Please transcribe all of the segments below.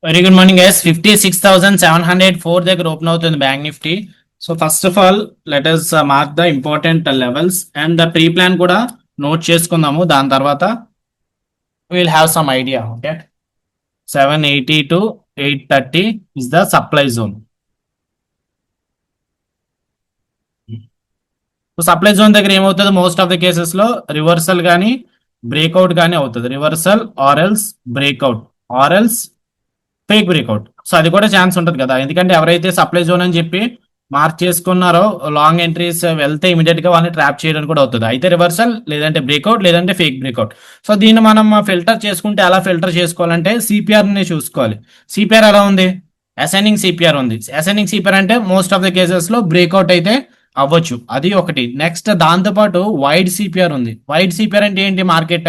Very good morning, guys. 56,704 దగ్గర open అవుతుంది bank Nifty. So first of all let us mark the important levels and the pre plan కూడా note చేసుకుందాము. దాని తర్వాత will have some idea. Okay, 780 to 830 is the supply zone. So supply zone దగ్గర ఏమవుతుంది, most of the cases లో reversal కానీ breakout కానీ అవుతుంది. రివర్సల్ ఆర్ఎల్స్ బ్రేక్అవుట్, ఆర్ఎల్స్ ఫేక్ బ్రేక్అవుట్. సో అది కూడా ఛాన్స్ ఉంటుంది కదా, ఎందుకంటే ఎవరైతే సప్లై జోన్ అని చెప్పి మార్క్ చేసుకున్నారో లాంగ్ ఎంట్రీస్ వెళ్తే ఇమీడియట్ గా వాళ్ళని ట్రాప్ చేయడం కూడా అవుతుంది. అయితే రివర్సల్, లేదంటే బ్రేక్అవుట్, లేదంటే ఫేక్ బ్రేక్అవుట్. సో దీన్ని మనం ఫిల్టర్ చేసుకుంటే ఎలా ఫిల్టర్ చేసుకోవాలంటే సిపిఆర్ ని చూసుకోవాలి. సిపిఆర్ ఎలా ఉంది, అసెండింగ్ సిపిఆర్ ఉంది. అసెండింగ్ సిపిఆర్ అంటే మోస్ట్ ఆఫ్ ద కేసెస్ లో బ్రేక్అవుట్ అయితే అవ్వచ్చు, అది ఒకటి. నెక్స్ట్ దాంతోపాటు వైడ్ సిపిఆర్ ఉంది. వైడ్ సిపిఆర్ అంటే ఏంటి, మార్కెట్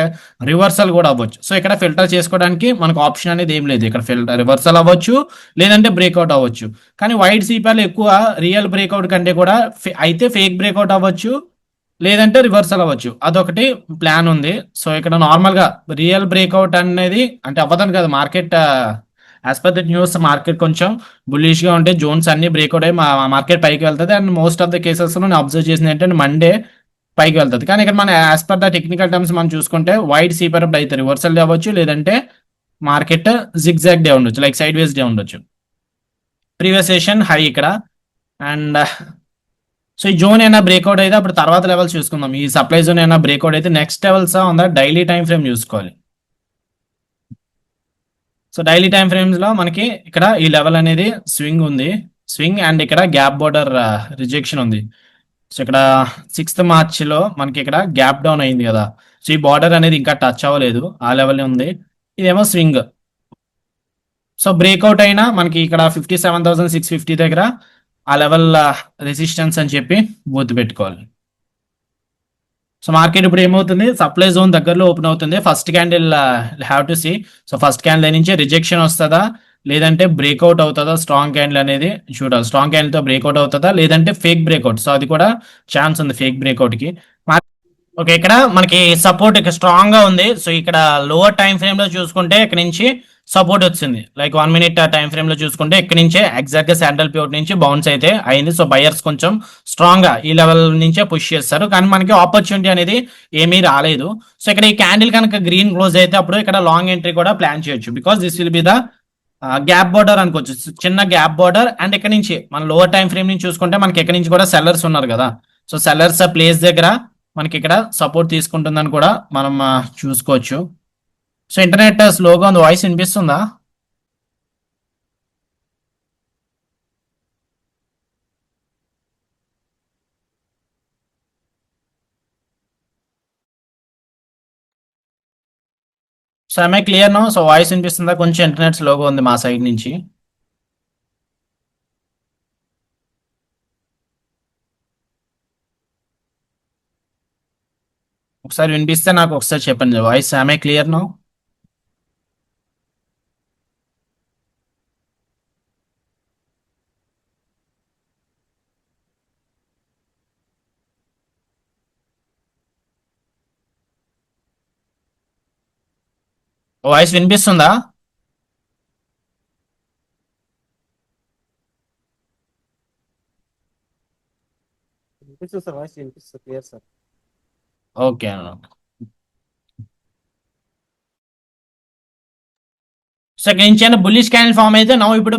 రివర్సల్ కూడా అవ్వచ్చు. సో ఇక్కడ ఫిల్టర్ చేసుకోవడానికి మనకు ఆప్షన్ అనేది ఏం లేదు. ఇక్కడ ఫిల్టర్ రివర్సల్ అవ్వచ్చు, లేదంటే బ్రేక్అవుట్ అవ్వచ్చు. కానీ వైడ్ సిపిఆర్ ఎక్కువ రియల్ బ్రేక్అవుట్ కంటే కూడా అయితే ఫేక్ బ్రేక్అవుట్ అవ్వచ్చు, లేదంటే రివర్సల్ అవ్వచ్చు. అదొకటి ప్లాన్ ఉంది. సో ఇక్కడ నార్మల్ గా రియల్ బ్రేక్అవుట్ అనేది అంటే అవ్వదని కదా, market as per the news market కొంచెం బుల్లిష్ గా ఉంటే జోన్స్ అన్ని బ్రేక్అవుట్ అయ్యి మార్కెట్ పైకి వెళ్తుంది. And most of the cases లో నేను అబ్జర్వ్ చేసింది ఏంటంటే మండే పైకి వెళ్తుంది. కానీ ఇక్కడ మన as per the technical terms మనం చూసుకుంటే వైడ్ సీపర్ అయితే రివర్సల్ డే అవ్వచ్చు, లేదంటే మార్కెట్ జిగ్జాగ్ డే ఉండొచ్చు, లైక్ సైడ్ వేస్ డే ఉండొచ్చు. ప్రీవియస్ సెషన్ హై ఇక్కడ. అండ్ సో ఈ జోన్ అయినా బ్రేక్అవుట్ అయితే అప్పుడు తర్వాత లెవెల్స్ చూసుకుందాం. ఈ సప్లై జోన్ అయినా బ్రేక్అవుట్ అయితే నెక్స్ట్ లెవెల్స్ ఉందా డైలీ టైం ఫ్రేమ్ చూసుకోవాలి. సో డైలీ టైం ఫ్రేమ్స్ లో మనకి ఇక్కడ ఈ లెవెల్ అనేది స్వింగ్ ఉంది, స్వింగ్. అండ్ ఇక్కడ గ్యాప్ బోర్డర్ రిజెక్షన్ ఉంది. సో ఇక్కడ 6th March లో మనకి ఇక్కడ గ్యాప్ డౌన్ అయింది కదా. సో ఈ బార్డర్ అనేది ఇంకా టచ్ అవ్వలేదు, ఆ లెవెల్ ఉంది. ఇదేమో స్వింగ్. సో బ్రేక్అవుట్ అయినా మనకి ఇక్కడ 57,650 దగ్గర ఆ లెవెల్ రెసిస్టెన్స్ అని చెప్పి గుర్తుపెట్టుకోవాలి. సో మార్కెట్ ఇప్పుడు ఏమవుతుంది, సప్లై జోన్ దగ్గరలో ఓపెన్ అవుతుంది. First candle have to see. So first candle నుంచి రిజెక్షన్ వస్తుందా, లేదంటే బ్రేక్అవుట్ అవుతుందా, స్ట్రాంగ్ క్యాండిల్ అనేది చూడాలి. స్ట్రాంగ్ క్యాండిల్ తో బ్రేక్అవుట్ అవుతుందా, లేదంటే ఫేక్ బ్రేక్అవుట్. సో అది కూడా ఛాన్స్ ఉంది ఫేక్ బ్రేక్అవుట్ కి. ఓకే, ఇక్కడ మనకి సపోర్ట్ ఇక్కడ స్ట్రాంగ్ గా ఉంది. సో ఇక్కడ లోవర్ టైం ఫ్రేమ్ లో చూసుకుంటే ఇక్కడ నుంచి సపోర్ట్ వచ్చింది, లైక్ 1 minute టైం ఫ్రేమ్ లో చూసుకుంటే ఇక్కడ నుంచే ఎగ్జాక్ట్ గా శాండల్ ప్యూర్ నుంచి బౌన్స్ అయితే అయింది. సో బయర్స్ కొంచెం స్ట్రాంగ్ గా ఈ లెవెల్ నుంచే పుష్ చేస్తారు, కానీ మనకి ఆపర్చునిటీ అనేది ఏమీ రాలేదు. సో ఇక్కడ ఈ క్యాండిల్ కనుక గ్రీన్ క్లోజ్ అయితే అప్పుడు ఇక్కడ లాంగ్ ఎంట్రీ కూడా ప్లాన్ చేయొచ్చు, because this will be the gap border అనుకోవచ్చు, చిన్న గ్యాప్ బోర్డర్. అండ్ ఇక్కడ నుంచి మన లోవర్ టైం ఫ్రేమ్ నుంచి చూసుకుంటే మనకి ఇక్కడ నుంచి కూడా సెల్లర్స్ ఉన్నారు కదా. సో సెల్లర్స్ ప్లేస్ దగ్గర మనకి ఇక్కడ సపోర్ట్ తీసుకుంటుందని కూడా మనం చూసుకోవచ్చు. సో ఇంటర్నెట్ స్లోగా ఉంది, వాయిస్ వినిపిస్తుందా? So I clear no? So voice వినిపిస్తుందా? కొంచెం ఇంటర్నెట్ స్లోగా ఉంది మా సైడ్ నుంచి. ఒకసారి వినిపిస్తే నాకు ఒకసారి చెప్పండి. Voice I clear no? Voice వినిపిస్తుందా? వినిపిస్తుంది సార్, వాయిస్ వినిపిస్తుంది క్లియర్ సార్. ఓకే అన్న. సో ఇక్కడ నుంచి బుల్లిష్ క్యాండిల్ ఫామ్ అయితే నా ఇప్పుడు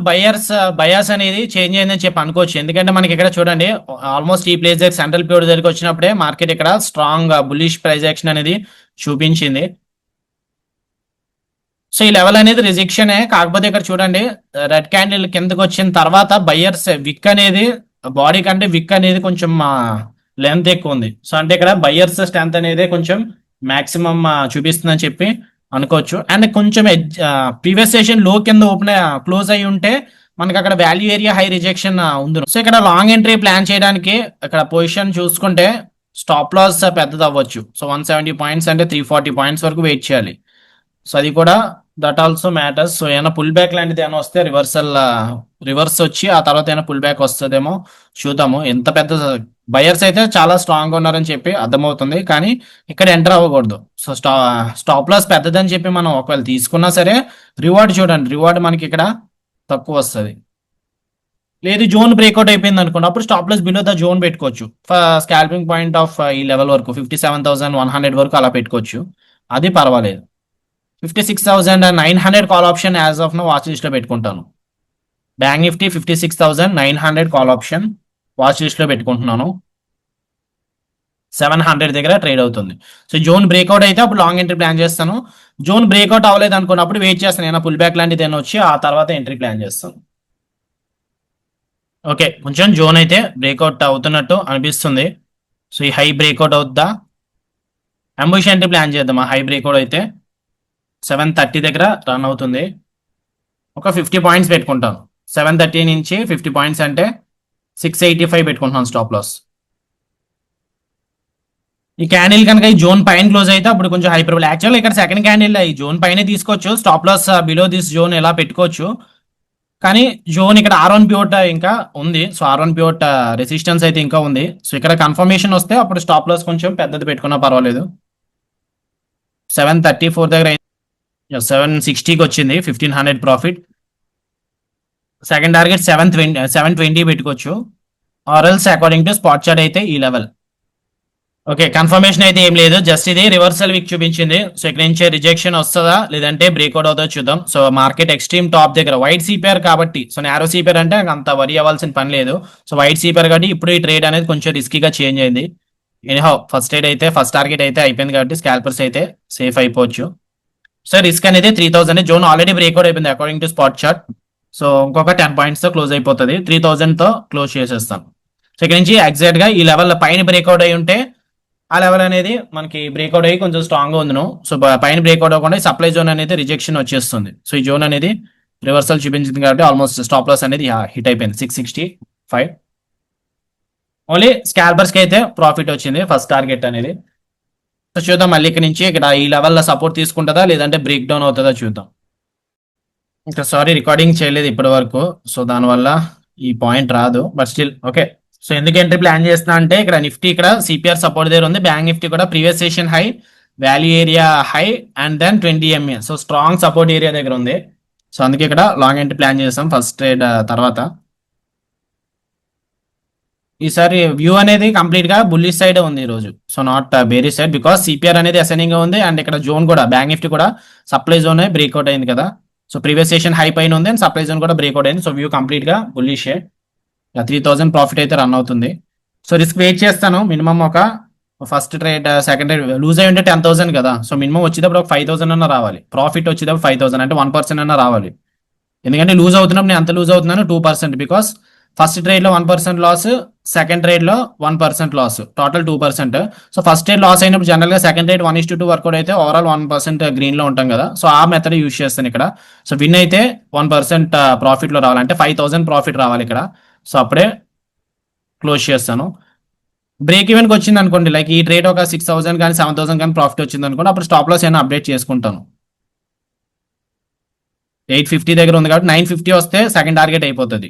బయర్స్ అనేది చేంజ్ అయిందని చెప్పి అనుకోవచ్చు. ఎందుకంటే మనకి ఇక్కడ చూడండి ఆల్మోస్ట్ ఈ ప్లేస్ దగ్గర సెంట్రల్ ప్యూర్ దగ్గరికి వచ్చినప్పుడే మార్కెట్ ఇక్కడ స్ట్రాంగ్ బుల్లిష్ ప్రైస్ యాక్షన్ అనేది చూపించింది. సో ఈ లెవెల్ అనేది రిజెక్షనే, కాకపోతే ఇక్కడ చూడండి రెడ్ క్యాండిల్ కిందకి వచ్చిన తర్వాత బయర్స్ విక్ అనేది బాడీ కంటే విక్ అనేది కొంచెం లెంత్ ఎక్కువ ఉంది. సో అంటే ఇక్కడ బయర్స్ స్ట్రెంత్ అనేది కొంచెం మాక్సిమం చూపిస్తుందని చెప్పి అనుకోవచ్చు. అండ్ కొంచెం ప్రీవియస్ సెషన్ లో కింద ఓపెన్ క్లోజ్ అయ్యి ఉంటే మనకి అక్కడ వాల్యూ ఏరియా హై రిజెక్షన్ ఉంది. సో ఇక్కడ లాంగ్ ఎంట్రీ ప్లాన్ చేయడానికి ఇక్కడ పొజిషన్ చూసుకుంటే స్టాప్ లాస్ పెద్దది అవ్వచ్చు. సో 170 పాయింట్స్ అంటే 340 పాయింట్స్ వరకు వెయిట్ చేయాలి. సో అది కూడా దట్ ఆల్సో మ్యాటర్స్. సో ఏమైనా పుల్ బ్యాక్ లాంటిది ఏమైనా వస్తే రివర్స్ వచ్చి ఆ తర్వాత ఏమైనా పుల్ బ్యాక్ వస్తుందేమో చూద్దాము. ఎంత పెద్ద బయర్స్ అయితే చాలా స్ట్రాంగ్ ఉన్నారని చెప్పి అర్థమవుతుంది, కానీ ఇక్కడ ఎంటర్ అవ్వకూడదు. సో స్టాప్ లాస్ పెద్దదని చెప్పి మనం ఒకవేళ తీసుకున్నా సరే రివార్డ్ చూడండి, రివార్డ్ మనకి ఇక్కడ తక్కువ వస్తుంది. లేదు జోన్ బ్రేక్అవుట్ అయిపోయింది అనుకోండి, అప్పుడు stop loss below the zone పెట్టుకోవచ్చు. స్కాల్పింగ్ పాయింట్ ఆఫ్ ఈ లెవెల్ వరకు 57,100 వరకు అలా పెట్టుకోవచ్చు, అది పర్వాలేదు. 56,900 call option as of now watch list లో పెట్టుకుంటాను. Bank Nifty 56,900 call option watch list లో పెట్టుకుంటున్నాను. 700 దగ్గర ట్రేడ్ అవుతుంది. సో జోన్ బ్రేక్అవుట్ అయితే అప్పుడు లాంగ్ ఎంట్రీ ప్లాన్ చేస్తాను. జోన్ బ్రేక్అవుట్ అవ్వలేదు అనుకున్నప్పుడు వెయిట్ చేస్తాను, ఏమైనా పుల్ బ్యాక్ లాంటిది ఏమైనా వచ్చి ఆ తర్వాత ఎంట్రీ ప్లాన్ చేస్తాను. ఓకే, కొంచెం జోన్ అయితే బ్రేక్అవుట్ అవుతున్నట్టు అనిపిస్తుంది. సో ఈ హై బ్రేక్అవుట్ అవుద్దా, అంబుష్ ఎంట్రీ ప్లాన్ చేద్దామా? హై బ్రేక్అవుట్ అయితే 730 దగ్గర రన్ అవుతుంది. ఒక 50 పాయింట్స్ పెట్టుకుంటాను. 730 నుంచి 50 పాయింట్స్ అంటే 685 పెట్టుకుంటున్నాను స్టాప్ లాస్. ఈ క్యాండిల్ కనుక ఈ జోన్ పైన క్లోజ్ అయితే అప్పుడు కొంచెం హైపర్. యాక్చువల్ ఇక్కడ సెకండ్ క్యాండిల్ ఈ జోన్ పైన తీసుకోవచ్చు, stop loss below this zone ఎలా పెట్టుకోవచ్చు. కానీ జోన్ ఇక్కడ R1 పివట్ ఇంకా ఉంది. సో R1 పివట్ రెసిస్టెన్స్ అయితే ఇంకా ఉంది. సో ఇక్కడ కన్ఫర్మేషన్ వస్తే అప్పుడు స్టాప్ లాస్ కొంచెం పెద్దది పెట్టుకున్నా పర్వాలేదు. 734 దగ్గర 760కి వచ్చింది, 1500 ప్రాఫిట్. సెకండ్ టార్గెట్ 720 పెట్టుకోవచ్చు, ఆర్ఎల్స్ అకార్డింగ్ టు స్పాట్ చార్ట్ అయితే ఈ లెవెల్. ఓకే, కన్ఫర్మేషన్ అయితే ఏం లేదు, జస్ట్ ఇది రివర్సల్ వీక్ చూపించింది. సో ఇక్కడ నుంచి రిజెక్షన్ వస్తుందా లేదంటే బ్రేక్అవుట్ అవుతుందో చూద్దాం. సో మార్కెట్ ఎక్స్ట్రీమ్ టాప్ దగ్గర వైట్ సిపిఆర్ కాబట్టి, సో నారో సిపిఆర్ అంటే అంత వరి అవ్వాల్సిన పని లేదు. సో వైట్ సిపిఆర్ కాబట్టి ఇప్పుడు ఈ ట్రేడ్ అనేది కొంచెం రిస్కీగా చేంజ్ అయింది. ఎనీహౌ ఫస్ట్ ట్రేడ్ అయితే ఫస్ట్ టార్గెట్ అయితే అయిపోయింది కాబట్టి స్కాల్పర్స్ అయితే సేఫ్ అయిపోవచ్చు. సో రిస్క్ అనేది 3000 జోన్ ఆల్రెడీ బ్రేక్అవుట్ అయిపోయింది according to spot chart. So ఇంకొక 10 పాయింట్స్ తో క్లోజ్ అయిపోతుంది. 3000 తో క్లోజ్ చేసేస్తాను. సో ఇక్కడ నుంచి ఎగ్జాక్ట్ గా ఈ లెవెల్ పైన బ్రేక్అవుట్ అయి ఉంటే ఆ లెవెల్ అనేది మనకి బ్రేక్అవుట్ అయ్యి కొంచెం స్ట్రాంగ్ గా ఉందిను. సో పైన బ్రేక్అవుట్ అవ్వకుండా సప్లై జోన్ అనేది రిజెక్షన్ వచ్చేస్తుంది. సో ఈ జోన్ అనేది రివర్సల్ చూపించింది కాబట్టి ఆల్మోస్ట్ స్టాప్ లాస్ అనేది హిట్ అయిపోయింది 665. ఓన్లీ స్కాల్పర్స్ కి అయితే ప్రాఫిట్ వచ్చింది ఫస్ట్ టార్గెట్ అనేది. సో చూద్దాం మళ్ళీ ఇక్కడ నుంచి ఇక్కడ ఈ లెవెల్లో సపోర్ట్ తీసుకుంటుందా లేదంటే బ్రేక్ డౌన్ అవుతుందా చూద్దాం. ఇంకా సారీ రికార్డింగ్ చేయలేదు ఇప్పటి వరకు, సో దానివల్ల ఈ పాయింట్ రాదు, బట్ స్టిల్ ఓకే. సో ఎందుకు ఎంట్రీ ప్లాన్ చేస్తున్నా అంటే ఇక్కడ నిఫ్టీ ఇక్కడ సిపిఆర్ సపోర్ట్ దగ్గర ఉంది, బ్యాంక్ నిఫ్టీ కూడా previous session high, value area high and then 20 MA, so strong support area దగ్గర ఉంది. సో అందుకే ఇక్కడ లాంగ్ ఎంట్రీ ప్లాన్ చేస్తాం ఫస్ట్ ట్రేడ్ తర్వాత. ఈసారి వ్యూ అనేది కంప్లీట్ గా బుల్లిష్ సైడ్ ఉంది ఈ రోజు, సో నాట్ బేరీ సైడ్, బికాస్ సిపిఆర్ అనేది అసెండింగ్ గా ఉంది అండ్ ఇక్కడ జోన్ కూడా బ్యాంక్ నిఫ్టీ కూడా సప్లై జోన్ బ్రేక్అవుట్ అయింది కదా. సో ప్రీవియస్ సెషన్ హై పైన ఉంది అండ్ సప్లై జోన్ కూడా బ్రేక్అవుట్ అయింది. సో వ్యూ కంప్లీట్ గా బుల్లిష్. 3000 ప్రాఫిట్ అయితే రన్ అవుతుంది. సో రిస్క్ వెయిట్ చేస్తాను, మినిమం ఒక first trade second trade lose అయ్యి ఉంటే 10,000 కదా. సో మినిమం వచ్చేటప్పుడు ఒక 5,000 అన్న రావాలి, ప్రాఫిట్ వచ్చేటప్పుడు 5,000 అంటే 1% అన్న రావాలి. ఎందుకంటే లూజ్ అవుతున్నప్పుడు నేను ఎంత లూజ్ అవుతున్నాను 2%, బికాస్ ఫస్ట్ ట్రేడ్ లో 1% లాస్, సెకండ్ ట్రేడ్ లో 1% loss, total 2%. So first trade loss అయినప్పుడు జనరల్ గా సెకండ్ ట్రేడ్ 1:2 వర్కౌట్ అయితే ఓవరాల్ 1% గ్రీన్ లో ఉంటాం కదా. సో ఆ మెథడ్ యూజ్ చేస్తాను ఇక్కడ. సో విన్ అయితే 1% ప్రాఫిట్ లో రావాలంటే 5,000 ప్రాఫిట్ రావాలి ఇక్కడ. సో అప్పుడే క్లోజ్ చేస్తాను. బ్రేక్ ఈవెన్కి వచ్చింది అనుకోండి, లైక్ ఈ ట్రేడ్ ఒక 6,000 కానీ 7,000 కానీ ప్రాఫిట్ వచ్చింది అనుకోండి, అప్పుడు స్టాప్ లాస్ అయినా అప్డేట్ చేసుకుంటాను. 850 దగ్గర ఉంది కాబట్టి 950 వస్తే సెకండ్ టార్గెట్ అయిపోతుంది.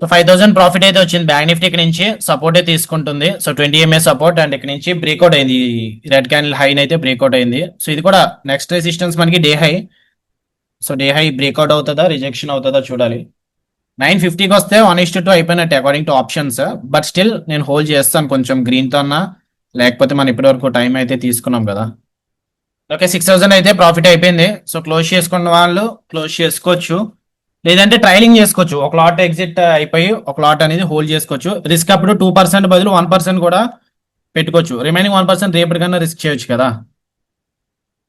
సో 5,000 ప్రాఫిట్ అయితే వచ్చింది. బ్యాంక్ నిఫ్టీ ఇక్కడ నుంచి సపోర్ట్ అయితే తీసుకుంటుంది. సో 20 MA సపోర్ట్ అండ్ ఇక్కడ నుంచి బ్రేక్అవుట్ అయింది, రెడ్ క్యాండిల్ హై అయితే బ్రేక్అవుట్ అయింది. సో ఇది కూడా నెక్స్ట్ రెసిస్టెన్స్ మనకి day high. So day high breakout అవుతుందా రిజెక్షన్ అవుతుందా చూడాలి. 950కి వస్తే 1:2 అయిపోయినట్టు according to options, but still నేను హోల్డ్ చేస్తాను కొంచెం గ్రీన్ తో అన్నా, లేకపోతే మనం ఇప్పటి వరకు టైం అయితే తీసుకున్నాం కదా. ఓకే, 6,000 అయితే ప్రాఫిట్ అయిపోయింది. సో క్లోజ్ చేసుకున్న వాళ్ళు క్లోజ్ చేసుకోవచ్చు, లేదంటే ట్రైలింగ్ చేసుకోవచ్చు. ఒక లాట్ ఎగ్జిట్ అయిపోయి ఒక లాట్ అనేది హోల్డ్ చేసుకోవచ్చు. రిస్క్ అప్పుడు 2% బదులు 1% కూడా పెట్టుకోవచ్చు, రిమైనింగ్ 1% రేపటికన్నా రిస్క్ చేయొచ్చు కదా.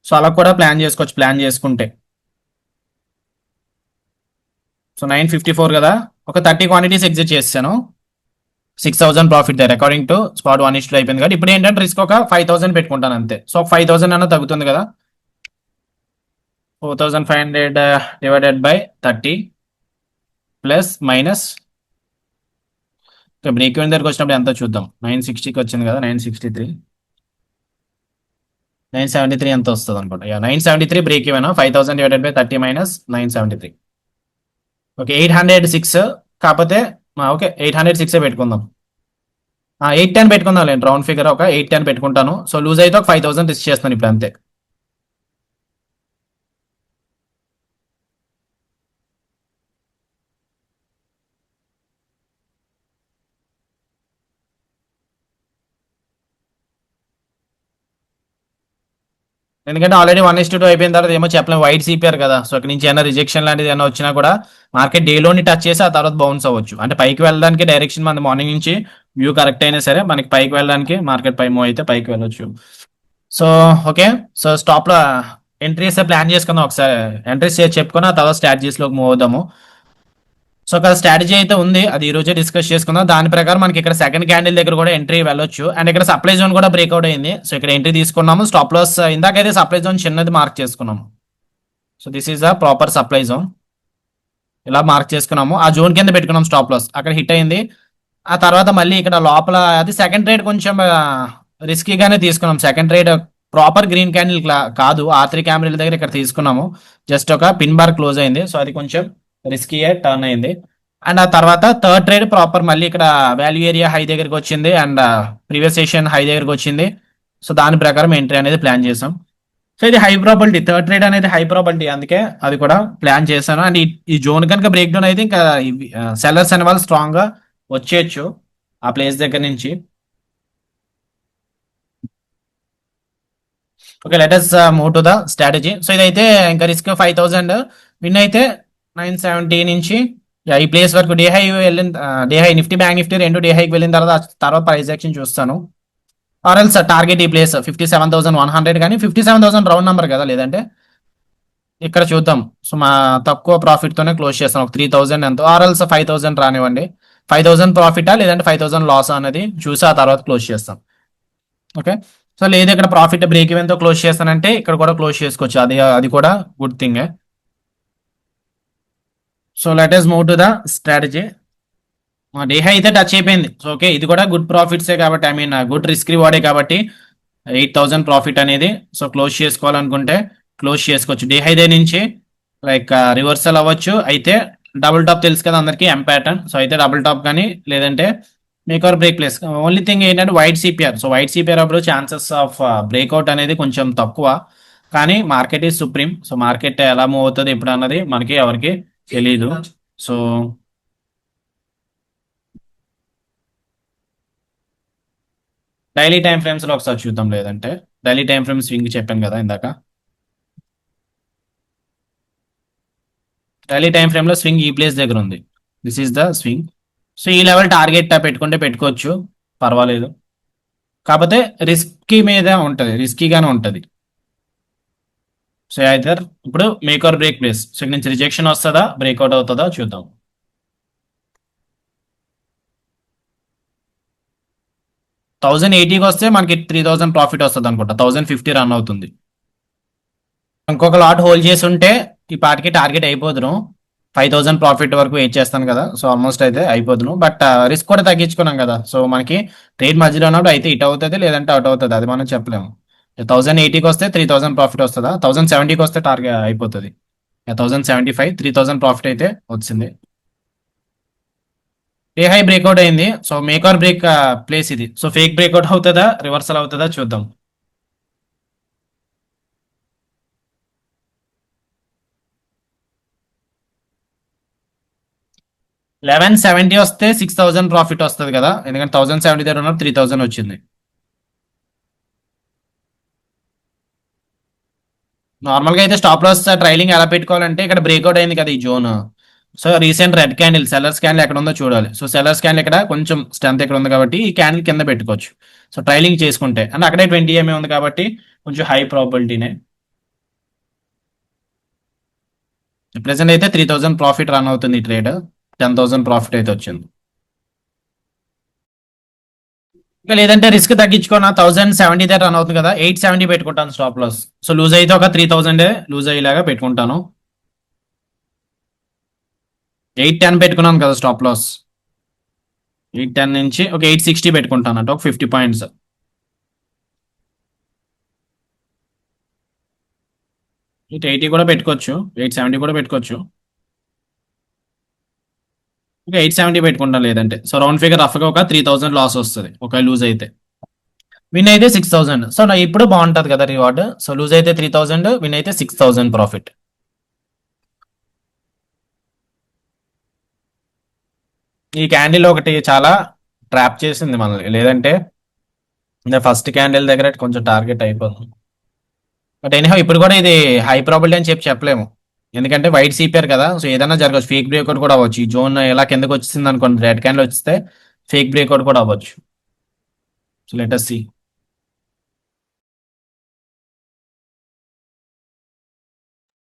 సో అలా కూడా ప్లాన్ చేసుకోవచ్చు ప్లాన్ చేసుకుంటే. సో 954 కదా, ఒక 30 క్వాంటిటీస్ ఎగ్జిట్ చేస్తాను. 6,000 ప్రాఫిట్ దగ్గర అకార్డింగ్ టు స్పాట్ 1:2 అయిపోయింది కాబట్టి ఇప్పుడు ఏంటంటే రిస్క్ ఒక 5,000 పెట్టుకుంటాను అంతే. సో ఒక 5,000 అన్న తగ్గుతుంది కదా. 4,500 divided by 30 plus minus break even దగ్గరకు వచ్చినప్పుడు ఎంత చూద్దాం. 960కి వచ్చింది కదా, 973 ఎంత వస్తుంది అనుకుంటా. 973 break even. 5,000 divided by 30 minus 973. Okay 806 కాకపోతే ఓకే 806 పెట్టుకుందాం. 810 పెట్టుకుందాం లేండి, రౌండ్ ఫిగర్ ఒక 810 పెట్టుకుంటాను. సో లూజ్ అయితే ఒక 5000 రిస్క్ చేస్తాను ఇప్పుడు అంతే. ఎందుకంటే ఆల్రెడీ 1:2 అయిపోయిన తర్వాత ఏమో చెప్పలేము, వైట్ సిపిఆర్ కదా. సో ఇక్కడ నుంచి ఏమైనా రిజెక్షన్ లాంటిది ఏమైనా వచ్చినా కూడా మార్కెట్ డేలోని టచ్ చేసి ఆ తర్వాత బౌన్స్ అవ్వచ్చు. అంటే పైకి వెళ్ళడానికి డైరెక్షన్ మన మార్నింగ్ నుంచి వ్యూ కరెక్ట్ అయినా సరే మనకి పైకి వెళ్ళడానికి మార్కెట్ పై మూవ్ అయితే పైకి వెళ్ళొచ్చు. So okay. సో స్టాప్ లో ఎంట్రీస్ ప్లాన్ చేసుకుందాం ఒకసారి. ఎంట్రీస్ చెప్పుకుని ఆ తర్వాత స్ట్రాటజీస్ లోకి మూవ్ అవుదాము. సో ఒక స్ట్రాటజీ అయితే ఉంది, అది ఈ రోజే డిస్కస్ చేసుకుందాం. దాని ప్రకారం మనకి ఇక్కడ సెకండ్ క్యాండిల్ దగ్గర కూడా ఎంట్రీ వెళ్ళొచ్చు. అండ్ ఇక్కడ సప్లై జోన్ కూడా బ్రేక్అవుట్ అయింది. సో ఇక్కడ ఎంట్రీ తీసుకున్నాము. స్టాప్ లాస్ ఇందాకైతే సప్లై జోన్ చిన్నది మార్క్ చేసుకున్నాము. So this is the proper supply zone, ఇలా మార్క్ చేసుకున్నాము. ఆ జోన్ కింద పెట్టుకున్నాం స్టాప్ లాస్, అక్కడ హిట్ అయింది. ఆ తర్వాత మళ్ళీ ఇక్కడ లోపల అది సెకండ్ ట్రేడ్ కొంచెం రిస్కీగానే తీసుకున్నాం. Second trade proper green candle కాదు, R3 క్యాండిల్ దగ్గర ఇక్కడ తీసుకున్నాము. జస్ట్ ఒక పిన్ బార్ క్లోజ్ అయింది. సో అది కొంచెం రిస్కీ టర్న్ అయింది. అండ్ ఆ తర్వాత థర్డ్ ట్రేడ్ ప్రాపర్ మళ్ళీ ఇక్కడ వాల్యూ ఏరియా హై దగ్గరికి వచ్చింది అండ్ ప్రీవియస్ సెషన్ హై దగ్గరికి వచ్చింది. సో దాని ప్రకారం ఎంట్రీ అనేది ప్లాన్ చేసాం. సో ఇది హై ప్రాబిలిటీ, థర్డ్ ట్రేడ్ అనేది హై ప్రాబిలిటీ, అందుకే అది కూడా ప్లాన్ చేశాను. అండ్ ఈ జోన్ కనుక బ్రేక్ డౌన్ అయితే ఇంకా సెల్లర్స్ అనే వాళ్ళు స్ట్రాంగ్ గా వచ్చేయచ్చు ఆ ప్లేస్ దగ్గర నుంచి. Okay, let's move to the strategy. So ఇదైతే ఇంకా రిస్క్ 5000, విన్ అయితే 970 నుంచి ఈ ప్లేస్ వరకు డే హై వెళ్ళిన, day high Nifty bank Nifty రెండు డే హైకి వెళ్ళిన తర్వాత ప్రైస్ యాక్షన్ చూస్తాను. ఆర్ఎల్స్ టార్గెట్ ఈ ప్లేస్ 57,100 కానీ 57,000 రౌండ్ నెంబర్ కదా, లేదంటే ఇక్కడ చూద్దాం. సో మా తక్కువ ప్రాఫిట్ తోనే క్లోజ్ చేస్తాం, ఒక 3000 ఎంతో, ఆర్ఎల్స్ 5000 రానివ్వండి. 5000 ప్రాఫిటా లేదంటే 5000 లాస్ అనేది చూసి ఆ తర్వాత క్లోజ్ చేస్తాం. ఓకే. సో లేదు ఇక్కడ ప్రాఫిట్ బ్రేక్ ఈవెన్ తో క్లోజ్ చేస్తానంటే ఇక్కడ కూడా క్లోజ్ చేసుకోవచ్చు, అది కూడా good thing. So let us move to the strategy. Day high అయితే టచ్ అయిపోయింది. సో ఓకే, ఇది కూడా గుడ్ ప్రాఫిట్సే కాబట్టి, ఐ మీన్ గుడ్ రిస్క్ రివార్డే కాబట్టి 8000 ప్రాఫిట్ అనేది. సో క్లోజ్ చేసుకోవాలనుకుంటే క్లోజ్ చేసుకోవచ్చు. డే హై దే నుంచి లైక్ రివర్సల్ అవ్వచ్చు. అయితే డబుల్ టాప్ తెలుసు కదా అందరికి, ఎం ప్యాటర్న్. సో అయితే డబుల్ టాప్ కానీ లేదంటే make or break place. Only thing ఏంటంటే wide CPR. So wide CPR అప్పుడు ఛాన్సెస్ ఆఫ్ బ్రేక్అవుట్ అనేది కొంచెం తక్కువ, కానీ market is supreme. So market ఎలా మూవ్ అవుతుంది ఇప్పుడు అన్నది మనకి ఎవరికి తెలీదు. సో డైలీ టైం ఫ్రేమ్స్ లో ఒకసారి చూద్దాం, లేదంటే డైలీ టైం ఫ్రేమ్ స్వింగ్ చెప్పాను కదా ఇందాక. డైలీ టైం ఫ్రేమ్ లో స్వింగ్ ఈ ప్లేస్ దగ్గర ఉంది. This is the swing. So ఈ లెవెల్ టార్గెట్ పెట్టుకుంటే పెట్టుకోవచ్చు, పర్వాలేదు. కాకపోతే రిస్కీ మీద ఉంటుంది, రిస్కీగానే ఉంటుంది. సో ఐదర్ ఇప్పుడు make or break place. So ఇక్కడ నుంచి రిజెక్షన్ వస్తుందా బ్రేక్అవుట్ అవుతుందా చూద్దాం. 1080కి వస్తే మనకి 3000 ప్రాఫిట్ వస్తుంది అనుకుంటా. 1050 రన్ అవుతుంది. ఇంకొక లాట్ హోల్డ్ చేసి ఉంటే ఈ పాటికి టార్గెట్ అయిపోదును. 5000 ప్రాఫిట్ వరకు వెయిట్ చేస్తాను కదా. సో ఆల్మోస్ట్ అయితే అయిపోదును. బట్ రిస్క్ కూడా తగ్గించుకున్నాం కదా. సో మనకి ట్రేడ్ మధ్యలో ఉన్నప్పుడు అయితే ఇట్ అవుతుంది, లేదంటే అవుట్ అవుతుంది, అది మనం చెప్పలేము. 1080కి వస్తే 3000 ప్రాఫిట్ వస్తుందా, 1070కి వస్తే టార్గెట్ అయిపోతుంది. 1075, 3000 ప్రాఫిట్ అయితే వచ్చింది. ఏ హై బ్రేక్అవుట్ అయింది. So make or break place ఇది. సో ఫేక్ బ్రేక్అవుట్ అవుతుందా రివర్సల్ అవుతుందా చూద్దాం. 1170 వస్తే 6000 ప్రాఫిట్ వస్తుంది కదా, ఎందుకంటే 1070 దగ్గర ఉన్న 3000 వచ్చింది. నార్మల్ గా అయితే స్టాప్ లాస్ ట్రైలింగ్ ఎలా పెట్టుకోవాలంటే ఇక్కడ బ్రేక్అవుట్ అయింది కదా ఈ zone. So recent red candle sellers candle ఎక్కడ ఉందో చూడాలి. సో సెల్లర్స్ క్యాండిల్ ఇక్కడ కొంచెం స్ట్రెంత్ ఇక్కడ ఉంది కాబట్టి ఈ క్యాండిల్ కింద పెట్టుకోవచ్చు. సో ట్రైలింగ్ చేసుకుంటే అండ్ అక్కడే 20 ఎంఏ ఉంది కాబట్టి కొంచెం హై ప్రాబిలిటీనే. ప్రెసెంట్ అయితే 3000 ప్రాఫిట్ రన్ అవుతుంది ఈ ట్రేడ్. 10,000 ప్రాఫిట్ అయితే వచ్చింది. ఇంకా లేదంటే రిస్క్ తగ్గించుకున్న 1070 దగ్గర రన్ అవుతుంది కదా, 870 పెట్టుకుంటాను స్టాప్ లాస్. సో లూజ్ అయితే ఒక 3000 లూజ్ అయ్యేలాగా పెట్టుకుంటాను. 810 పెట్టుకున్నాను కదా స్టాప్ లాస్. 810 నుంచి ఒక 860 పెట్టుకుంటాను అంటే ఒక 50 పాయింట్స్. 880 కూడా పెట్టుకోవచ్చు, 870 కూడా పెట్టుకోవచ్చు. ఇంకా 870 పెట్టుకుంటాం లేదంటే. సో రౌండ్ ఫిగర్ రఫ్గా ఒక 3000 లాస్ వస్తుంది ఒక లూజ్ అయితే. విన్ అయితే 6000. సో నా ఇప్పుడు బాగుంటది కదా రివార్డ్. సో లూజ్ అయితే 3000, విన్ అయితే 6000 ప్రాఫిట్. ఈ క్యాండిల్ ఒకటి చాలా ట్రాప్ చేసింది మనల్ని, లేదంటే ఫస్ట్ క్యాండిల్ దగ్గర కొంచెం టార్గెట్ అయిపోతుంది. బట్ ఎనీహౌ ఇప్పుడు కూడా ఇది హై ప్రాబిలిటీ అని చెప్పలేము, ఎందుకంటే వైట్ సిపిఆర్ కదా. సో ఏదైనా జరగచ్చు, ఫేక్ బ్రేక్అవుట్ కూడా అవ్వచ్చు. ఈ జోన్ ఎలా కిందకి వచ్చింది అనుకోండి, రెడ్ క్యాండిల్ వస్తే ఫేక్ బ్రేక్అవుట్ కూడా అవ్వచ్చు. So let us see.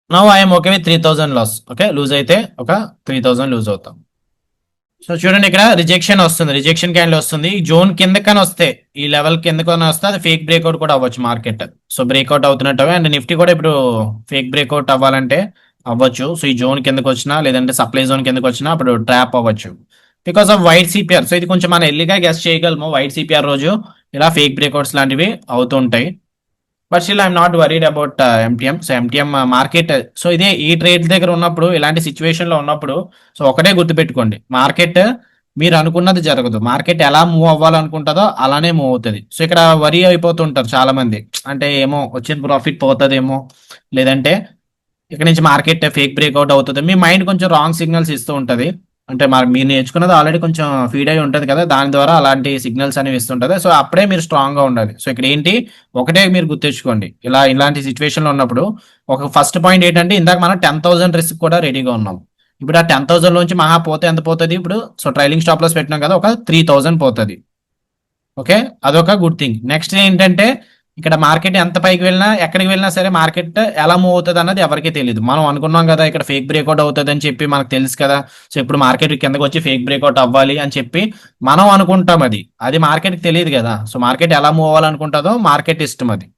Now I'm okay with 3000 loss. Okay, lose అయితే ఒక 3000 లూజ్ అవుతాం. సో చూడండి ఇక్కడ రిజెక్షన్ వస్తుంది, రిజెక్షన్ క్యాండిల్ వస్తుంది. ఈ జోన్ కిందకని వస్తే, ఈ లెవెల్ కిందకని వస్తే అది ఫేక్ బ్రేక్అవుట్ కూడా అవ్వచ్చు మార్కెట్. సో బ్రేక్అవుట్ అవుతున్నట్టు. అండ్ నిఫ్టీ కూడా ఇప్పుడు ఫేక్ బ్రేక్అవుట్ అవ్వాలంటే అవ్వచ్చు. సో ఈ జోన్ కిందకి వచ్చినా, లేదంటే సప్లై జోన్ కిందకి వచ్చినా అప్పుడు ట్రాప్ అవ్వచ్చు because off white CPR. So ఇది కొంచెం మనం ఎల్లిగా గెస్ చేయగలము. వైట్ సిపిఆర్ రోజు ఇలా ఫేక్ బ్రేక్అవుట్స్ లాంటివి అవుతుంటాయి. But still I'm not worried about MTM. So MTM market, so ఇదే ఈ ట్రేడ్ దగ్గర ఉన్నప్పుడు, ఇలాంటి సిచ్యువేషన్ లో ఉన్నప్పుడు, సో ఒకటే గుర్తుపెట్టుకోండి, మార్కెట్ మీరు అనుకున్నది జరగదు. మార్కెట్ ఎలా మూవ్ అవ్వాలనుకుంటుందో అలానే మూవ్ అవుతుంది. సో ఇక్కడ వరీ అయిపోతుంటారు చాలా మంది, అంటే ఏమో వచ్చిన ప్రాఫిట్ పోతుందేమో, లేదంటే ఇక్కడ నుంచి మార్కెట్ ఫేక్ బ్రేక్అవుట్ అవుతుంది. మీ మైండ్ కొంచెం రాంగ్ సిగ్నల్స్ ఇస్తూ ఉంటుంది. అంటే మీరు నేర్చుకున్నది ఆల్రెడీ కొంచెం ఫీడ్ అయి ఉంటుంది కదా, దాని ద్వారా అలాంటి సిగ్నల్స్ అనేవి ఇస్తుంటుంది. సో అప్పుడే మీరు స్ట్రాంగ్ గా ఉండాలి. సో ఇక్కడ ఏంటి, ఒకటే మీరు గుర్తుంచుకోండి, ఇలాంటి సిచ్యువేషన్ లో ఉన్నప్పుడు ఒక ఫస్ట్ పాయింట్ ఏంటంటే, ఇందాక మనం 10,000 రిస్క్ కూడా రెడీగా ఉన్నాం. ఇప్పుడు ఆ 10,000 నుంచి మహా పోతే ఎంత పోతుంది ఇప్పుడు. సో ట్రైలింగ్ స్టాప్ లాస్ పెట్టినాం కదా, ఒక 3000 పోతుంది. ఓకే, అదొక గుడ్ థింగ్. నెక్స్ట్ ఏంటంటే, ఇక్కడ మార్కెట్ ఎంత పైకి వెళ్ళినా, ఎక్కడికి వెళ్ళినా సరే మార్కెట్ ఎలా మూవ్ అవుతుంది అన్నది ఎవరికీ తెలియదు. మనం అనుకున్నాం కదా ఇక్కడ ఫేక్ బ్రేక్అవుట్ అవుతుంది అని చెప్పి, మనకు తెలుసు కదా. సో ఇప్పుడు మార్కెట్ కిందకి వచ్చి ఫేక్ బ్రేక్అవుట్ అవ్వాలి అని చెప్పి మనం అనుకుంటాం, అది అది మార్కెట్కి తెలియదు కదా. సో మార్కెట్ ఎలా మూవ్ అవ్వాలనుకుంటుందో మార్కెట్ ఇష్టం అది.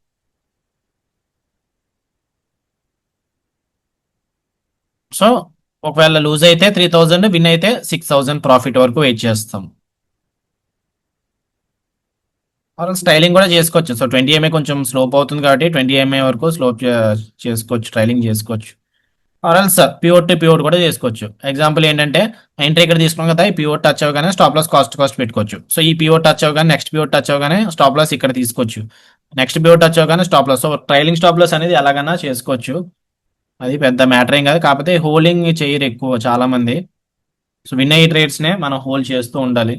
సో ఒకవేళ లూజ్ అయితే 3000, విన్ అయితే 6000 ప్రాఫిట్ వరకు వెయిట్ చేస్తాం. స్టైలింగ్ కూడా చేసుకోవచ్చు. సో 20 MA కొంచెం స్లోప్ అవుతుంది కాబట్టి 20 MA వరకు స్లోప్ చేసుకోవచ్చు, స్టైలింగ్ చేసుకోవచ్చు. ఆర్ఎల్స్ పివోట్ టు పివోట్ కూడా చేసుకోవచ్చు. ఎగ్జాంపుల్ ఏంటంటే, ఎంట్రీ ఇక్కడ తీసుకున్నాం కదా, ఈ పివోట్ టచ్ అవ్వగానే స్టాప్ లాస్ కాస్ట్ పెట్టుకోవచ్చు. సో ఈ పివోట్ టచ్ అవ్వగానే, నెక్స్ట్ పివోట్ టచ్ అవ్వగానే స్టాప్ లాస్ ఇక్కడ తీసుకోవచ్చు. నెక్స్ట్ పివోట్ టచ్ అవ్వగానే stop loss. So trailing stop loss అనేది ఎలాగైనా చేసుకోవచ్చు, అది పెద్ద మ్యాటర్ ఏం కాదు. కాకపోతే హోల్డింగ్ చేయరు ఎక్కువ చాలా మంది. సో విన్ అయ్యే ట్రేడ్స్ నే మనం హోల్డ్ చేస్తూ ఉండాలి.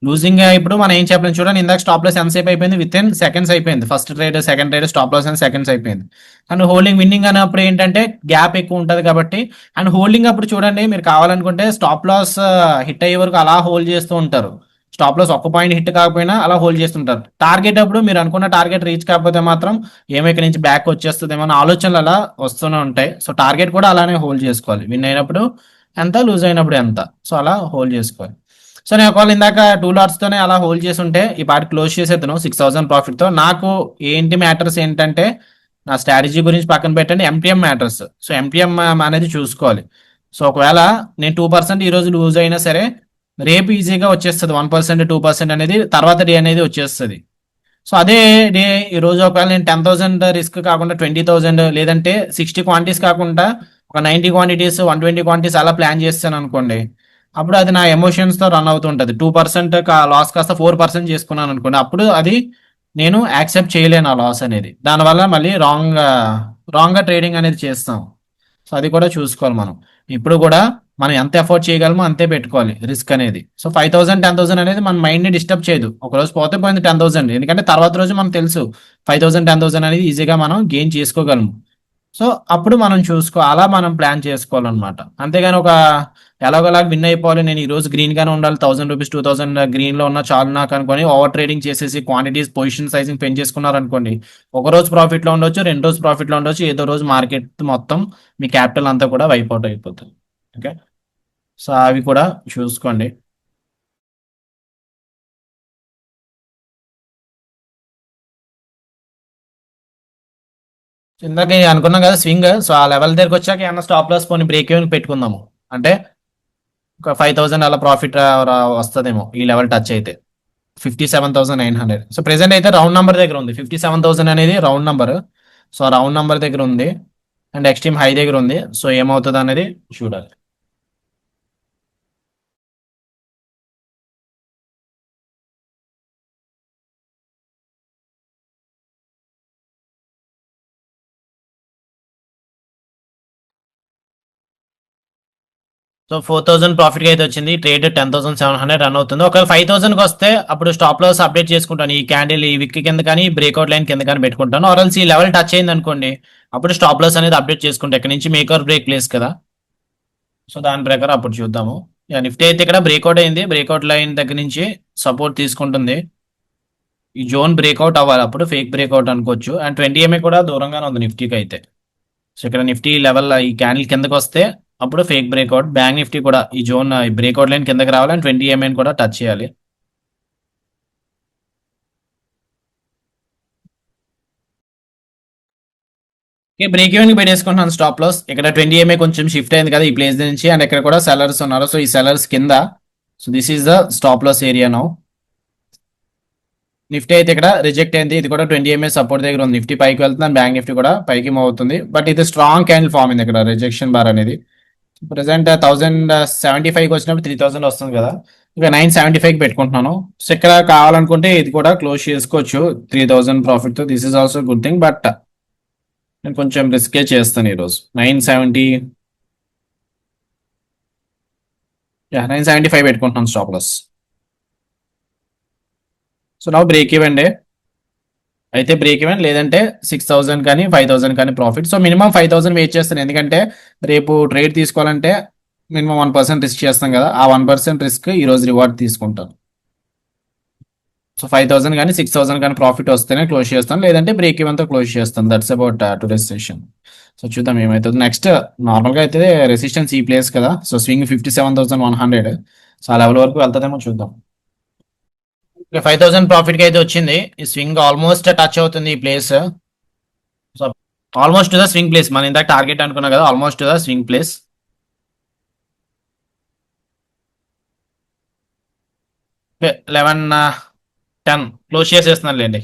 లూజింగ్ ఇప్పుడు మనం ఏం చెప్పలేం. చూడండి ఇందాక స్టాప్ లాస్ ఎంతసేపు అయిపోయింది, విత్ ఇన్ సెకండ్స్ అయిపోయింది. First trade, second trade, stop loss అని సెకండ్స్ అయిపోయింది. అండ్ హోల్డింగ్ విన్నింగ్ అన్నప్పుడు ఏంటంటే గ్యాప్ ఎక్కువ ఉంటుంది కాబట్టి. అండ్ హోల్డింగ్ అప్పుడు చూడండి, మీరు కావాలనుకుంటే స్టాప్ లాస్ హిట్ అయ్యే వరకు అలా హోల్డ్ చేస్తూ ఉంటారు. స్టాప్ లాస్ ఒక్క పాయింట్ హిట్ కాకపోయినా అలా హోల్డ్ చేస్తుంటారు. టార్గెట్ అప్పుడు మీరు అనుకున్న టార్గెట్ రీచ్ కాకపోతే మాత్రం ఏమో ఇక్కడ నుంచి బ్యాక్ వచ్చేస్తుందేమో అన్న ఆలోచనలు అలా వస్తూనే ఉంటాయి. సో టార్గెట్ కూడా అలానే హోల్డ్ చేసుకోవాలి. విన్ అయినప్పుడు ఎంత, లూజ్ అయినప్పుడు ఎంత, సో అలా హోల్డ్ చేసుకోవాలి. సో నేను ఒకవేళ ఇందాక 2 లాట్స్ తోనే అలా హోల్డ్ చేసి ఉంటే ఈ పార్ట్ క్లోజ్ చేసేద్దాను 6000 ప్రాఫిట్ తో. నాకు ఏంటి మ్యాటర్స్ ఏంటంటే, నా స్ట్రాటజీ గురించి పక్కన పెట్టండి, ఎంటీఎం మ్యాటర్స్. సో ఎంటీఎం అనేది చూసుకోవాలి. సో ఒకవేళ నేను 2% ఈ రోజు లూజ్ అయినా సరే, రేపు ఈజీగా వచ్చేస్తుంది 1%, 2% అనేది తర్వాత డే అనేది వచ్చేస్తుంది. సో అదే డే ఈ రోజు ఒకవేళ నేను 10,000 రిస్క్ కాకుండా 20,000, లేదంటే 60 క్వాంటిటీస్ కాకుండా ఒక 90 క్వాంటిటీస్, 120 క్వాంటిటీస్ అలా ప్లాన్ చేస్తాను అనుకోండి, అప్పుడు అది నా ఎమోషన్స్ తో రన్ అవుతుంటది. 2% లాస్ కాస్త 4% చేసుకున్నాను అనుకోండి, అప్పుడు అది నేను యాక్సెప్ట్ చేయలేను ఆ లాస్ అనేది. దానివల్ల మళ్ళీ రాంగ్ గా ట్రేడింగ్ అనేది చేస్తాం. సో అది కూడా చూసుకోవాలి మనం. ఇప్పుడు కూడా మనం ఎంత ఎఫోర్డ్ చేయగలమో అంతే పెట్టుకోవాలి రిస్క్ అనేది. సో 5,000, 10,000 అనేది మన మైండ్ ని డిస్టర్బ్ చేయదు. ఒక రోజు పోతే పోయింది 10,000, ఎందుకంటే తర్వాత రోజు మనకు తెలుసు 5,000, 10,000 అనేది ఈజీగా మనం గెయిన్ చేసుకోగలము. సో అప్పుడు మనం అలా మనం ప్లాన్ చేసుకోవాలన్నమాట. అంతేగాని ఎలాగోలా విన్ అయిపోవాలి, నేను ఈ రోజు గ్రీన్ గానే ఉండాలి, 1000 రూపీస్, 2000 గ్రీన్ లో ఉన్న చాలు నాకు అనుకొని ఓవర్ ట్రేడింగ్ చేసేసి క్వాంటిటీస్, పొజిషన్ సైజింగ్ పెంచేసుకున్నారు అనుకోండి, ఒక రోజు ప్రాఫిట్ లో ఉండొచ్చు, 2 రోజు ప్రాఫిట్ లో ఉండొచ్చు, ఏదో రోజు మార్కెట్ మొత్తం మీ క్యాపిటల్ అంతా కూడా వైప్ అవుట్ అయిపోతుంది. ఓకే, సో అవి కూడా చూసుకోండి. ఇందాక అనుకున్నాం కదా స్వింగ్. సో ఆ లెవెల్ దగ్గరకు వచ్చాక ఏమన్నా స్టాప్ లాస్ పోనీ బ్రేక్ ఈవెన్ పెట్టుకుందాము, అంటే ఒక 5,000 అలా ప్రాఫిట్ వస్తుందేమో ఈ లెవెల్ టచ్ అయితే. 57,900. సో ప్రెసెంట్ అయితే రౌండ్ నెంబర్ దగ్గర ఉంది, 57,000 అనేది round number. So round number దగ్గర ఉంది అండ్ ఎక్స్ట్రీమ్ హై దగ్గర ఉంది. సో ఏమవుతుంది అనేది చూడాలి. సో 4000 ప్రాఫిట్ అయితే వచ్చింది. ట్రేడ్ 10,700 రన్ అవుతుంది. ఒకవేళ 5,000 కి వస్తే అప్పుడు స్టాప్ లాస్ అప్డేట్ చేసుకుంటాను. ఈ క్యాండిల్ ఈ విక్ కింద కానీ బ్రేక్అవుట్ లైన్ కింద కానీ పెట్టుకుంటాను. ఆర్ఎల్స్ ఈ లెవెల్ టచ్ అయింది అనుకోండి, అప్పుడు స్టాప్ లాస్ అనేది అప్డేట్ చేసుకుంటా. ఇక్కడ నుంచి మేక్ ఆర్ బ్రేక్ ప్లేస్ కదా, సో దాని ప్రకారం అప్పుడు చూద్దాము. నిఫ్టీ అయితే ఇక్కడ బ్రేక్అవుట్ అయింది. బ్రేక్అవుట్ లైన్ దగ్గర నుంచి సపోర్ట్ తీసుకుంటుంది. ఈ జోన్ బ్రేక్అవుట్ అవ్వాలి, అప్పుడు ఫేక్ బ్రేక్అవుట్ అనుకోవచ్చు. అండ్ 20 కూడా దూరంగానే ఉంది నిఫ్టీకి అయితే. సో ఇక్కడ నిఫ్టీ లెవెల్ ఈ క్యాండిల్ కిందకి వస్తే అప్పుడు ఫేక్ బ్రేక్అవుట్. బ్యాంక్ నిఫ్టీ కూడా ఈ జోన్ బ్రేక్అవుట్ లైన్ కిందకి రావాలి అండ్ 20 కూడా టచ్ చేయాలి. ఓకే, బ్రేక్ ఈవెన్ కి పెట్టేసుకుంటున్నాను స్టాప్ లాస్. ఇక్కడ 20 కొంచెం షిఫ్ట్ అయింది కదా ఈ ప్లేస్ నుంచి, అండ్ ఇక్కడ కూడా సెల్లర్స్ ఉన్నారు. సో ఈ సెల్లర్స్ కింద, so this is the stop loss area now. Nifty అయితే ఇక్కడ రిజెక్ట్ అయింది. ఇది కూడా 20 సపోర్ట్ దగ్గర ఉంది. నిఫ్టీ పైకి వెళ్తుంది, బ్యాంక్ నిఫ్టీ కూడా పైకి మూవ్ అవుతుంది. బట్ ఇది స్ట్రాంగ్ క్యాండిల్ ఫామ్ అయింది ఇక్కడ, రిజెక్షన్ బార్ అనేది. ప్రెసెంట్ 1075కి వచ్చినప్పుడు 3000 వస్తుంది కదా, ఇక 975కి పెట్టుకుంటున్నాను. సో ఇక్కడ కావాలనుకుంటే ఇది కూడా క్లోజ్ చేసుకోవచ్చు 3000 ప్రాఫిట్ తో. This is also good thing, but నేను కొంచెం రిస్కే చేస్తాను ఈరోజు. 975 పెట్టుకుంటున్నాను స్టాప్ లాస్. సో నా బ్రేక్ ఈవెన్ డే అయితే బ్రేక్ ఈవెన్, లేదంటే 6000 కానీ 5000 కానీ ప్రాఫిట్. సో మినిమం 5000 వెయిట్ చేస్తాను, ఎందుకంటే రేపు ట్రేడ్ తీసుకోవాలంటే మినిమం 1% రిస్క్ చేస్తాం కదా, ఆ 1% రిస్క్ ఈ రోజు రివార్డ్ తీసుకుంటాను. సో 5000 కానీ 6000 కానీ ప్రాఫిట్ వస్తేనే క్లోజ్ చేస్తాను, లేదంటే బ్రేక్ ఈవెన్ తో క్లోజ్ చేస్తాను. That's about today's session. So చూద్దాం ఏమవుతుంది నెక్స్ట్. నార్మల్గా అయితే రెసిస్టెన్స్ ఈ ప్లేస్ కదా, సో స్వింగ్ 57,100. సో ఆ లెవెల్ వరకు వెళ్తుందేమో చూద్దాం. 5000 ప్రాఫిట్ కి అయితే వచ్చింది. ఈ స్వింగ్ ఆల్మోస్ట్ టచ్ అవుతుంది ఈ place. So almost the swing place, మనం ఇందాక టార్గెట్ అనుకున్నాం కదా, almost the swing place. 11:10 close చేసేస్తున్నాను లేండి.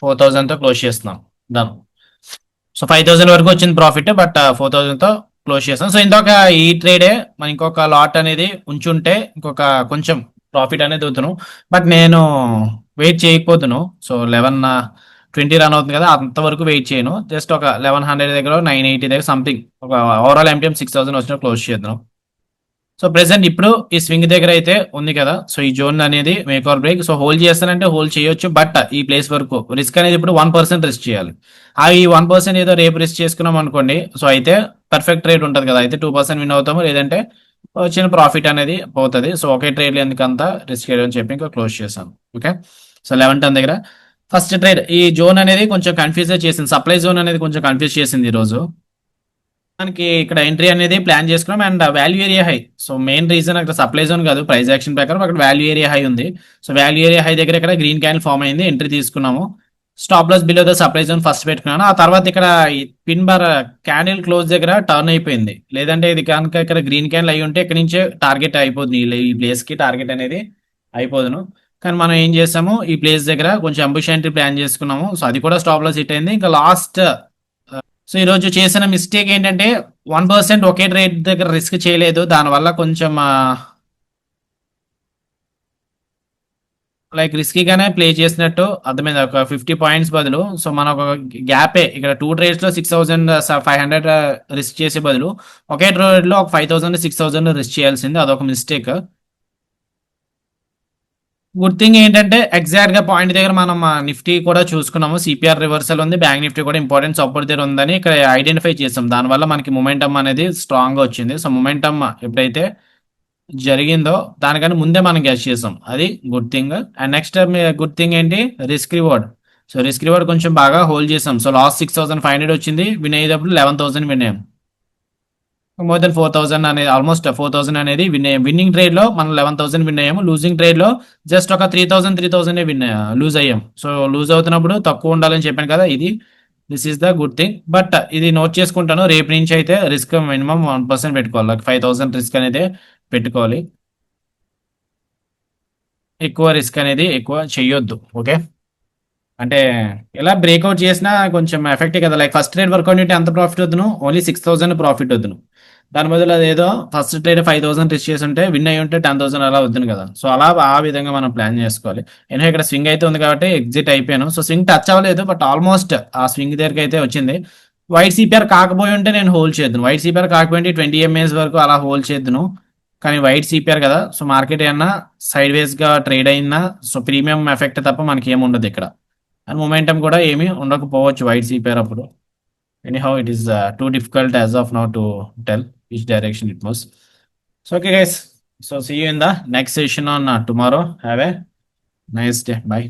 4000 తో క్లోజ్ చేస్తున్నాం. డన్. సో 5000 వరకు వచ్చింది ప్రాఫిట్, బట్ 4000 తో క్లోజ్ చేస్తాం. సో ఇంకొక ఈ ట్రేడే మన ఇంకొక లాట్ అనేది ఉంచుంటే ఇంకొక కొంచెం ప్రాఫిట్ అనేది అవుతాను, బట్ నేను వెయిట్ చేయకపోతును. సో 11:20 రన్ అవుతుంది కదా, అంతవరకు వెయిట్ చేయను. జస్ట్ ఒక 1100 దగ్గర 980 దగ్గర సంథింగ్ ఒక ఓవరాల్ MTM 6000 వచ్చిన క్లోజ్ చేద్దాం. సో ప్రెసెంట్ ఇప్పుడు ఈ స్వింగ్ దగ్గర అయితే ఉంది కదా, సో ఈ జోన్ అనేది make or break. So hold చేస్తానంటే హోల్డ్ చేయొచ్చు, బట్ ఈ ప్లేస్ వరకు రిస్క్ అనేది ఇప్పుడు 1% రిస్క్ చేయాలి. ఆ ఈ 1% ఏదో రేపు రిస్క్ చేసుకున్నాం అనుకోండి, సో అయితే పర్ఫెక్ట్ ట్రేడ్ ఉంటుంది కదా, అయితే 2% విన్ అవుతాము, లేదంటే వచ్చిన ప్రాఫిట్ అనేది పోతుంది. సో ఒకే ట్రేడ్ ఎందుకంతా రిస్క్ చేయడం అని చెప్పి ఇంకా క్లోజ్ చేశాను. ఓకే, సో 11:10 దగ్గర ఫస్ట్ ట్రేడ్. ఈ జోన్ అనేది కొంచెం కన్ఫ్యూజ్ చేసింది, సప్లై జోన్ అనేది కొంచెం కన్ఫ్యూజ్ చేసింది ఈ రోజు. మనకి ఇక్కడ ఎంట్రీ అనేది ప్లాన్ చేసుకున్నాం, and value area high. So main reason అక్కడ సప్లై జోన్ కాదు, ప్రైస్ యాక్షన్ ప్రకారం అక్కడ వాల్యూ ఏరియా హై ఉంది. సో వాల్యూ ఏరియా హై దగ్గర ఇక్కడ గ్రీన్ క్యాండిల్ ఫామ్ అయింది, ఎంట్రీ తీసుకున్నాము. Stop loss below the supply zone first పెట్టుకున్నాను. ఆ తర్వాత ఇక్కడ ఈ పిన్ బార్ క్యాండిల్ క్లోజ్ దగ్గర టర్న్ అయిపోయింది, లేదంటే ఇది కనుక ఇక్కడ గ్రీన్ క్యాండిల్ అయి ఉంటే ఇక్కడ నుంచే టార్గెట్ అయిపోతుంది, ఈ ప్లేస్ కి టార్గెట్ అనేది అయిపోదును. కానీ మనం ఏం చేసాము, ఈ ప్లేస్ దగ్గర కొంచెం అంబుష్ ఎంట్రీ ప్లాన్ చేసుకున్నాము. సో అది కూడా స్టాప్ లాస్ హిట్ అయింది. ఇంకా లాస్ట్, సో ఈరోజు చేసిన మిస్టేక్ ఏంటంటే 1% ఒకే ట్రేడ్ దగ్గర రిస్క్ చేయలేదు. దానివల్ల కొంచెం లైక్ రిస్కీగానే ప్లే చేసినట్టు అర్థమైంది. ఒక 50 పాయింట్స్ బదులు, సో మన ఒక గ్యాపే ఇక్కడ 2 ట్రేడ్స్ లో 6500 రిస్క్ చేసే బదులు ఒకే ట్రేడ్ లో ఒక 5000 6000 రిస్క్ చేయాల్సింది, అదొక మిస్టేక్. గుడ్ థింగ్ ఏంటంటే ఎగ్జాక్ట్ గా పాయింట్ దగ్గర మనం నిఫ్టీ కూడా చూసుకున్నాము, సిపిఆర్ రివర్సల్ ఉంది, బ్యాంక్ నిఫ్టీ కూడా ఇంపార్టెంట్ సపోర్ట్ దగ్గర ఉందని ఇక్కడ ఐడెంటిఫై చేసాం. దానివల్ల మనకి మొమెంటమ్ అనేది స్ట్రాంగ్ గా వచ్చింది. సో మొమెంటమ్ ఎప్పుడైతే జరిగిందో దానికన్నా ముందే మనం గెస్ చేసాం, అది good thing. And next good thing ఏంటి, risk reward. So risk reward కొంచెం బాగా హోల్డ్ చేసాం. సో లాస్ట్ 6500 వచ్చింది, విన్ అయ్యేటప్పుడు 11,000 విన్ అయ్యాం. మోర్ దెన్ 4000 అనేది, ఆల్మోస్ట్ 4000 అనేది విన్నింగ్ ట్రేడ్ లో మనం 11,000 విన్ అయ్యాము. లూజింగ్ ట్రేడ్ లో జస్ట్ ఒక 3000 లూజ్ అయ్యాం. సో లూజ్ అవుతున్నప్పుడు తక్కువ ఉండాలని చెప్పాను కదా, ఇది this is the good thing. But ఇది నోట్ చేసుకుంటాను, రేపు నుంచి అయితే రిస్క్ మినిమం 1% పెట్టుకోవాలి, 5000 రిస్క్ అనేది పెట్టుకోవాలి. ఎక్కువ రిస్క్ అనేది ఎక్కువ చెయ్యొద్దు. ఓకే, అంటే ఇలా బ్రేక్అవుట్ చేసినా కొంచెం ఎఫెక్ట్ కదా. లైక్ ఫస్ట్ ట్రేడ్ వర్కౌట్ అయితే ఎంత ప్రాఫిట్ వద్దును, ఓన్లీ 6000 ప్రాఫిట్ వద్దును. దాని బదులు అదేదో ఫస్ట్ ట్రేడ్ 5000 రిస్క్ చేసి ఉంటే విన్ అయ్యి ఉంటే 10,000 అలా వద్దును కదా. సో అలా ఆ విధంగా మనం ప్లాన్ చేసుకోవాలి. నేను ఇక్కడ స్వింగ్ అయితే ఉంది కాబట్టి ఎగ్జిట్ అయిపోయాను. సో స్వింగ్ టచ్ అవ్వలేదు, బట్ ఆల్మోస్ట్ ఆ స్వింగ్ దగ్గరికి అయితే వచ్చింది. వైట్ సిపిఆర్ కాకపోయి ఉంటే నేను హోల్డ్ చేద్దును. వైట్ సిపిఆర్ కాకపోయింటే 20 ఎంఏఎస్ వరకు అలా హోల్డ్ చేద్దును. కానీ వైట్ సిపిఆర్ కదా, సో మార్కెట్ ఏమన్నా సైడ్ వేస్ గా ట్రేడ్ అయినా సో ప్రీమియం ఎఫెక్ట్ తప్ప మనకి ఏమి ఉండదు ఇక్కడ. అండ్ మొమెంటం కూడా ఏమీ ఉండకపోవచ్చు వైట్ సిపిఆర్ అప్పుడు. Anyhow it is too difficult as of now to tell which direction it moves. So okay guys, so see you in the next session on tomorrow. Have a nice day. By.